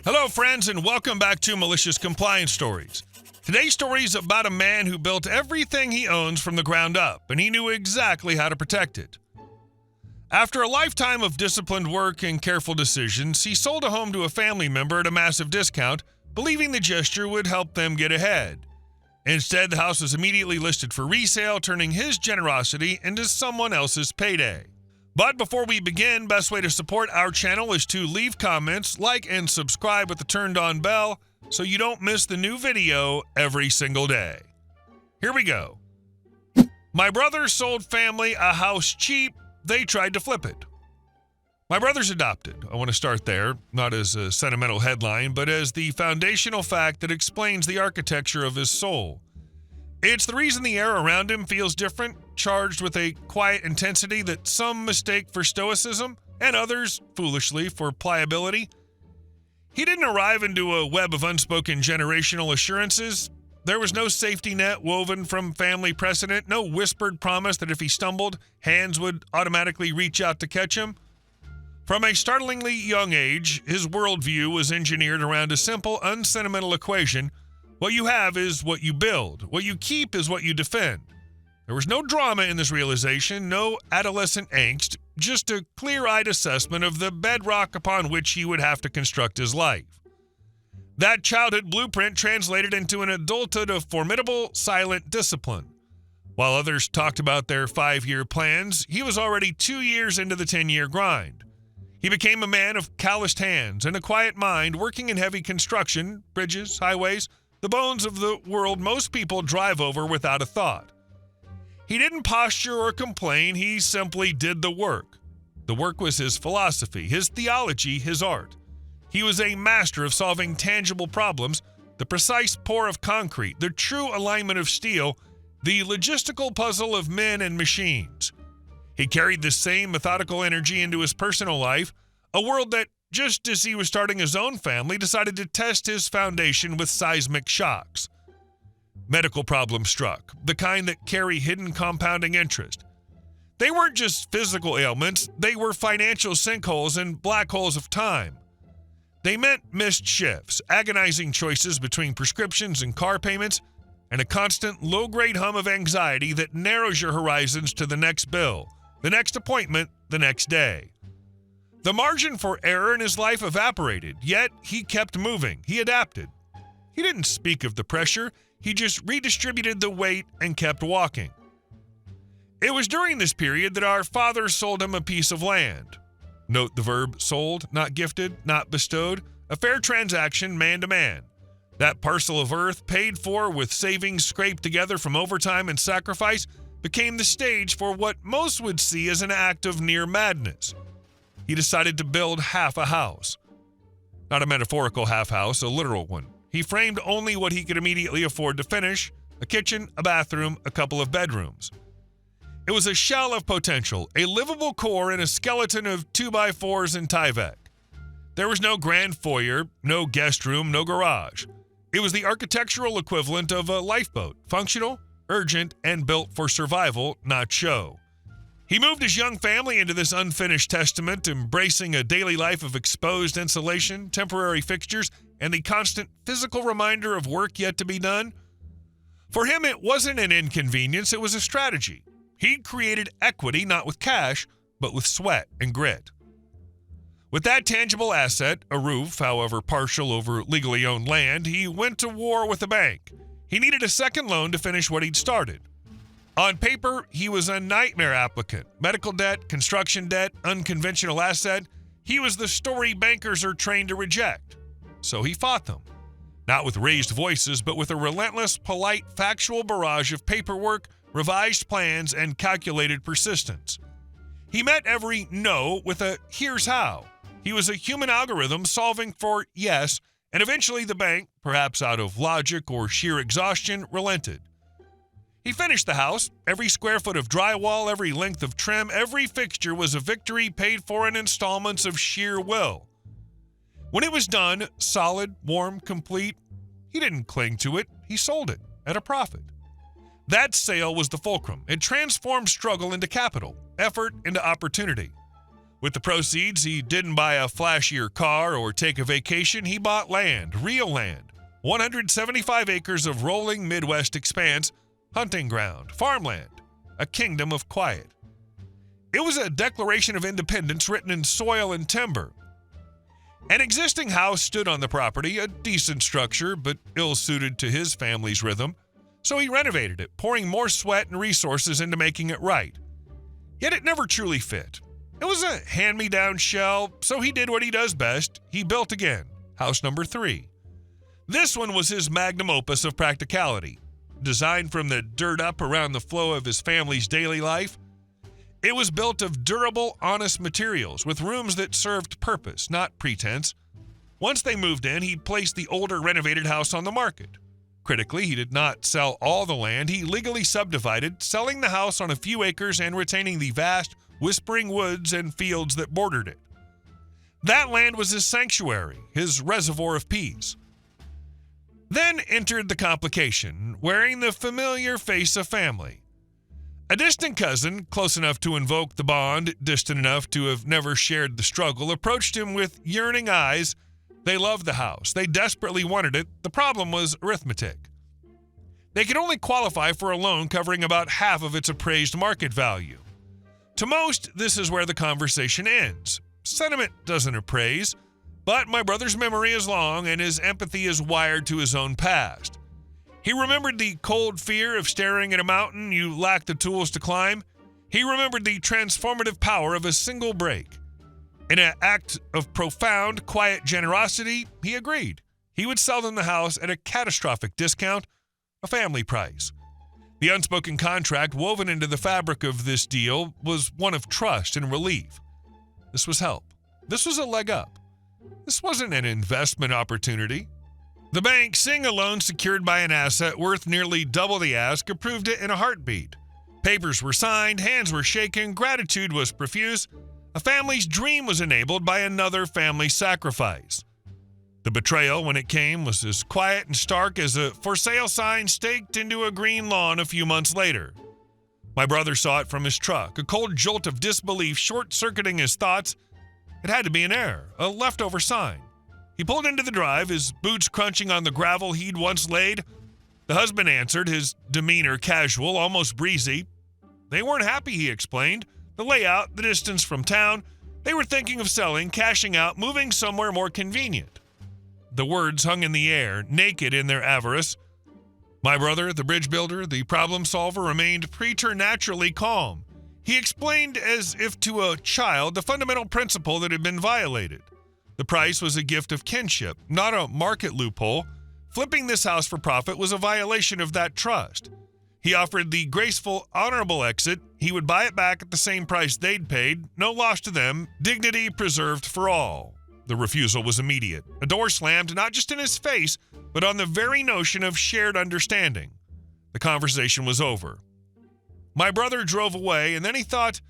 Hello, friends, and welcome back to Malicious Compliance Stories. Today's story is about a man who built everything he owns from the ground up, and he knew exactly how to protect it. After a lifetime of disciplined work and careful decisions, he sold a home to a family member at a massive discount, believing the gesture would help them get ahead. Instead, the house was immediately listed for resale, turning his generosity into someone else's payday. But before we begin, best way to support our channel is to leave comments, like, and subscribe with the turned-on bell so you don't miss the new video every single day. Here we go. My brother sold family a house cheap. They tried to flip it. My brother's adopted. I want to start there, not as a sentimental headline, but as the foundational fact that explains the architecture of his soul. It's the reason the air around him feels different, charged with a quiet intensity that some mistake for stoicism and others, foolishly, for pliability. He didn't arrive into a web of unspoken generational assurances. There was no safety net woven from family precedent, no whispered promise that if he stumbled, hands would automatically reach out to catch him. From a startlingly young age, his worldview was engineered around a simple, unsentimental equation: what you have is what you build. What you keep is what you defend. There was no drama in this realization, no adolescent angst, just a clear-eyed assessment of the bedrock upon which he would have to construct his life. That childhood blueprint translated into an adulthood of formidable, silent discipline. While others talked about their 5-year plans, he was already 2 years into the 10-year grind. He became a man of calloused hands and a quiet mind, working in heavy construction, bridges, highways, the bones of the world most people drive over without a thought. He didn't posture or complain, he simply did the work. The work was his philosophy, his theology, his art. He was a master of solving tangible problems, the precise pour of concrete, the true alignment of steel, the logistical puzzle of men and machines. He carried the same methodical energy into his personal life, a world that, just as he was starting his own family, decided to test his foundation with seismic shocks. Medical problems struck, the kind that carry hidden compounding interest. They weren't just physical ailments, they were financial sinkholes and black holes of time. They meant missed shifts, agonizing choices between prescriptions and car payments, and a constant low-grade hum of anxiety that narrows your horizons to the next bill, the next appointment, the next day. The margin for error in his life evaporated, yet he kept moving. He adapted. He didn't speak of the pressure, he just redistributed the weight and kept walking. It was during this period that our father sold him a piece of land. Note the verb sold, not gifted, not bestowed, a fair transaction man to man. That parcel of earth, paid for with savings scraped together from overtime and sacrifice, became the stage for what most would see as an act of near madness. He decided to build half a house. Not a metaphorical half house, a literal one. He framed only what he could immediately afford to finish: a kitchen, a bathroom, a couple of bedrooms. It was a shell of potential, a livable core and a skeleton of 2x4s and Tyvek. There was no grand foyer, no guest room, no garage. It was the architectural equivalent of a lifeboat, functional, urgent, and built for survival, not show. He moved his young family into this unfinished testament, embracing a daily life of exposed insulation, temporary fixtures, and the constant physical reminder of work yet to be done. For him, it wasn't an inconvenience, it was a strategy. He'd created equity not with cash, but with sweat and grit. With that tangible asset, a roof, however partial, over legally owned land, he went to war with the bank. He needed a second loan to finish what he'd started. On paper, he was a nightmare applicant. Medical debt, construction debt, unconventional asset. He was the story bankers are trained to reject. So he fought them. Not with raised voices, but with a relentless, polite, factual barrage of paperwork, revised plans, and calculated persistence. He met every no with a here's how. He was a human algorithm solving for yes, and eventually the bank, perhaps out of logic or sheer exhaustion, relented. He finished the house. Every square foot of drywall, every length of trim, every fixture was a victory paid for in installments of sheer will. When it was done, solid, warm, complete, he didn't cling to it. He sold it at a profit. That sale was the fulcrum. It transformed struggle into capital, effort into opportunity. With the proceeds, he didn't buy a flashier car or take a vacation. He bought land, real land, 175 acres of rolling Midwest expanse, hunting ground, farmland, a kingdom of quiet. It was a Declaration of Independence written in soil and timber. An existing house stood on the property, a decent structure, but ill-suited to his family's rhythm, so he renovated it, pouring more sweat and resources into making it right. Yet it never truly fit. It was a hand-me-down shell, so he did what he does best. He built again, house number 3. This one was his magnum opus of practicality. Designed from the dirt up around the flow of his family's daily life, it was built of durable, honest materials with rooms that served purpose, not pretense. Once they moved in, he placed the older renovated house on the market. Critically, he did not sell all the land. He legally subdivided, selling the house on a few acres and retaining the vast, whispering woods and fields that bordered it. That land was his sanctuary, his reservoir of peace. Then entered the complication, wearing the familiar face of family. A distant cousin, close enough to invoke the bond, distant enough to have never shared the struggle, approached him with yearning eyes. They loved the house. They desperately wanted it. The problem was arithmetic. They could only qualify for a loan covering about half of its appraised market value. To most, this is where the conversation ends. Sentiment doesn't appraise, but my brother's memory is long and his empathy is wired to his own past. He remembered the cold fear of staring at a mountain you lack the tools to climb. He remembered the transformative power of a single break. In an act of profound, quiet generosity, he agreed. He would sell them the house at a catastrophic discount, a family price. The unspoken contract woven into the fabric of this deal was one of trust and relief. This was help. This was a leg up. This wasn't an investment opportunity. The bank, seeing a loan secured by an asset worth nearly double the ask, approved it in a heartbeat. Papers were signed, hands were shaken, gratitude was profuse. A family's dream was enabled by another family's sacrifice. The betrayal, when it came, was as quiet and stark as a for sale sign staked into a green lawn a few months later. My brother saw it from his truck, a cold jolt of disbelief short-circuiting his thoughts. It had to be an error, a leftover sign. He pulled into the drive, his boots crunching on the gravel he'd once laid. The husband answered, his demeanor casual, almost breezy. They weren't happy, he explained. The layout, the distance from town. They were thinking of selling, cashing out, moving somewhere more convenient. The words hung in the air, naked in their avarice. My brother, the bridge builder, the problem solver, remained preternaturally calm. He explained as if to a child the fundamental principle that had been violated. The price was a gift of kinship, not a market loophole. Flipping this house for profit was a violation of that trust. He offered the graceful, honorable exit. He would buy it back at the same price they'd paid. No loss to them. Dignity preserved for all. The refusal was immediate. A door slammed not just in his face, but on the very notion of shared understanding. The conversation was over. My brother drove away, and then he thought,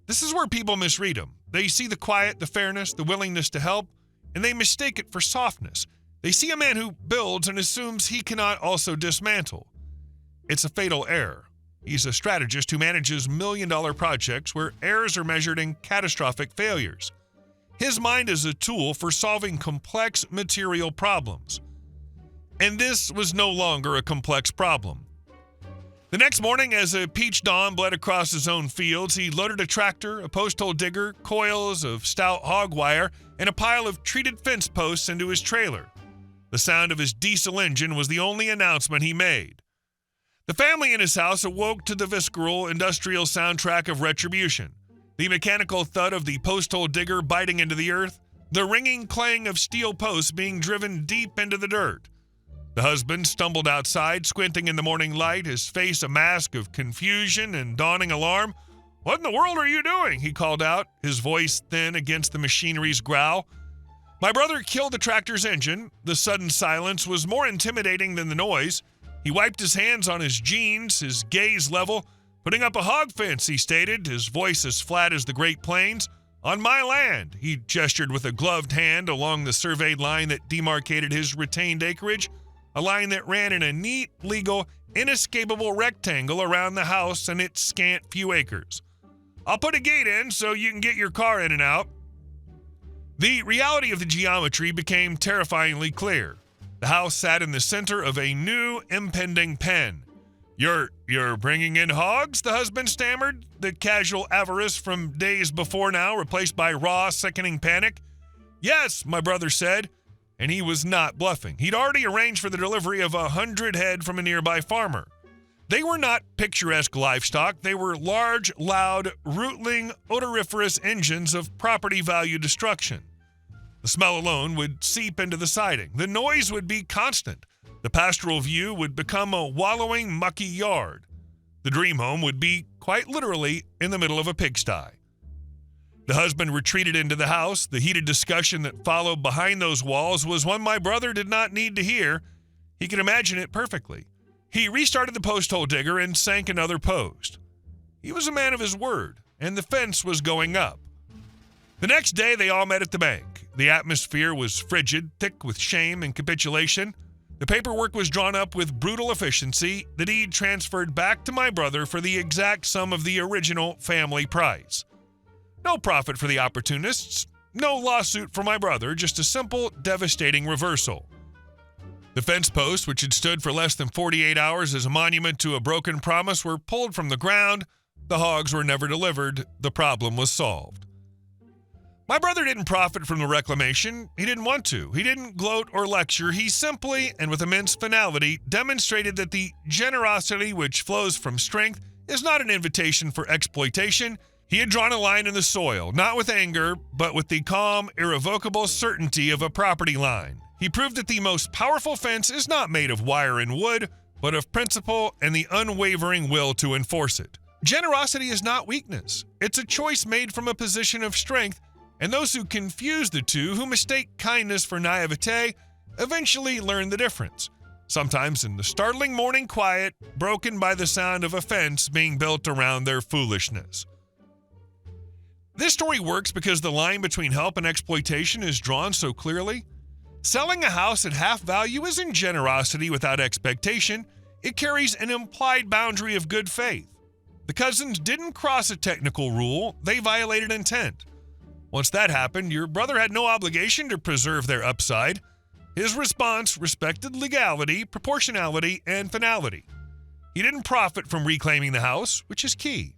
this is where people misread him. They see the quiet, the fairness, the willingness to help, and they mistake it for softness. They see a man who builds and assumes he cannot also dismantle. It's a fatal error. He's a strategist who manages million-dollar projects where errors are measured in catastrophic failures. His mind is a tool for solving complex material problems. And this was no longer a complex problem. The next morning, as a peach dawn bled across his own fields, he loaded a tractor, a post-hole digger, coils of stout hog wire, and a pile of treated fence posts into his trailer. The sound of his diesel engine was the only announcement he made. The family in his house awoke to the visceral, industrial soundtrack of retribution. The mechanical thud of the post-hole digger biting into the earth, the ringing clang of steel posts being driven deep into the dirt. The husband stumbled outside, squinting in the morning light, his face a mask of confusion and dawning alarm. "What in the world are you doing?" he called out, his voice thin against the machinery's growl. My brother killed the tractor's engine. The sudden silence was more intimidating than the noise. He wiped his hands on his jeans, his gaze level. "Putting up a hog fence," he stated, his voice as flat as the Great Plains. "On my land," he gestured with a gloved hand along the surveyed line that demarcated his retained acreage, a line that ran in a neat, legal, inescapable rectangle around the house and its scant few acres. I'll put a gate in so you can get your car in and out. The reality of the geometry became terrifyingly clear. The house sat in the center of a new impending pen. You're bringing in hogs?" the husband stammered, the casual avarice from days before now replaced by raw, sickening panic. "Yes," my brother said, and he was not bluffing. He'd already arranged for the delivery of 100 head from a nearby farmer. They were not picturesque livestock. They were large, loud, rootling, odoriferous engines of property value destruction. The smell alone would seep into the siding. The noise would be constant. The pastoral view would become a wallowing, mucky yard. The dream home would be, quite literally, in the middle of a pigsty. The husband retreated into the house. The heated discussion that followed behind those walls was one my brother did not need to hear. He could imagine it perfectly. He restarted the post hole digger and sank another post. He was a man of his word, and the fence was going up. The next day, they all met at the bank. The atmosphere was frigid, thick with shame and capitulation. The paperwork was drawn up with brutal efficiency. The deed transferred back to my brother for the exact sum of the original family price. No profit for the opportunists, no lawsuit for my brother, just a simple, devastating reversal. The fence posts, which had stood for less than 48 hours as a monument to a broken promise, were pulled from the ground. The hogs were never delivered. The problem was solved. My brother didn't profit from the reclamation. He didn't want to. He didn't gloat or lecture. He simply, and with immense finality, demonstrated that the generosity which flows from strength is not an invitation for exploitation. He had drawn a line in the soil, not with anger, but with the calm, irrevocable certainty of a property line. He proved that the most powerful fence is not made of wire and wood, but of principle and the unwavering will to enforce it. Generosity is not weakness. It's a choice made from a position of strength, and those who confuse the two, who mistake kindness for naivete, eventually learn the difference, sometimes in the startling morning quiet, broken by the sound of a fence being built around their foolishness. This story works because the line between help and exploitation is drawn so clearly. Selling a house at half value isn't generosity without expectation. It carries an implied boundary of good faith. The cousins didn't cross a technical rule. They violated intent. Once that happened, your brother had no obligation to preserve their upside. His response respected legality, proportionality, and finality. He didn't profit from reclaiming the house, which is key.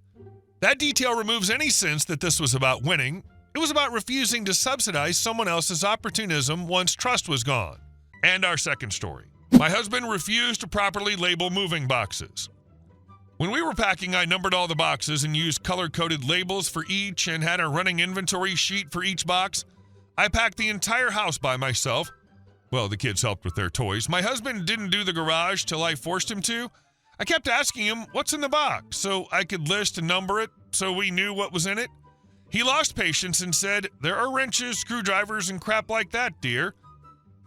That detail removes any sense that this was about winning. It was about refusing to subsidize someone else's opportunism once trust was gone. And our second story. My husband refused to properly label moving boxes. When we were packing, I numbered all the boxes and used color-coded labels for each and had a running inventory sheet for each box. I packed the entire house by myself. Well, the kids helped with their toys. My husband didn't do the garage till I forced him to. I kept asking him, "What's in the box?" so I could list and number it so we knew what was in it. He lost patience and said, "There are wrenches, screwdrivers, and crap like that, dear."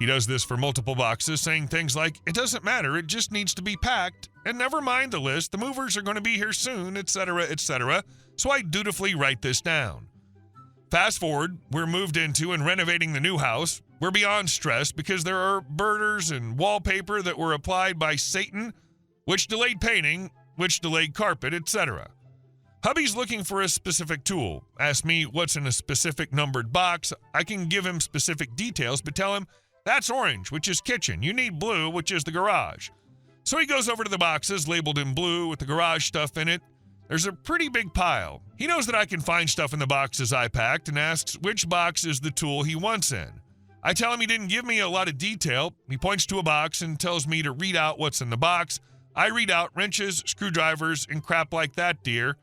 He does this for multiple boxes, saying things like, "It doesn't matter, it just needs to be packed, and never mind the list, the movers are going to be here soon, etc., etc." So I dutifully write this down. Fast forward, we're moved into and renovating the new house. We're beyond stressed because there are burners and wallpaper that were applied by Satan, which delayed painting, which delayed carpet, etc. Hubby's looking for a specific tool. Ask me what's in a specific numbered box. I can give him specific details, but tell him, "That's orange, which is kitchen. You need blue, which is the garage." So he goes over to the boxes labeled in blue with the garage stuff in it. There's a pretty big pile. He knows that I can find stuff in the boxes I packed and asks which box is the tool he wants in. I tell him he didn't give me a lot of detail. He points to a box and tells me to read out what's in the box. I read out wrenches, screwdrivers, and crap like that, dear.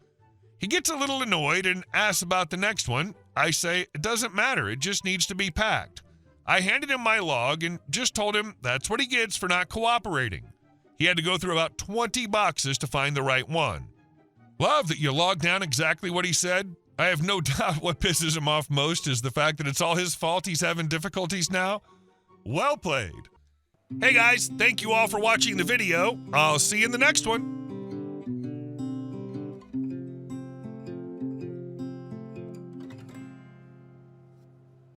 He gets a little annoyed and asks about the next one. I say, "It doesn't matter, it just needs to be packed." I handed him my log and just told him that's what he gets for not cooperating. He had to go through about 20 boxes to find the right one. Love that you logged down exactly what he said. I have no doubt what pisses him off most is the fact that it's all his fault he's having difficulties now. Well played. Hey guys, thank you all for watching the video. I'll see you in the next one.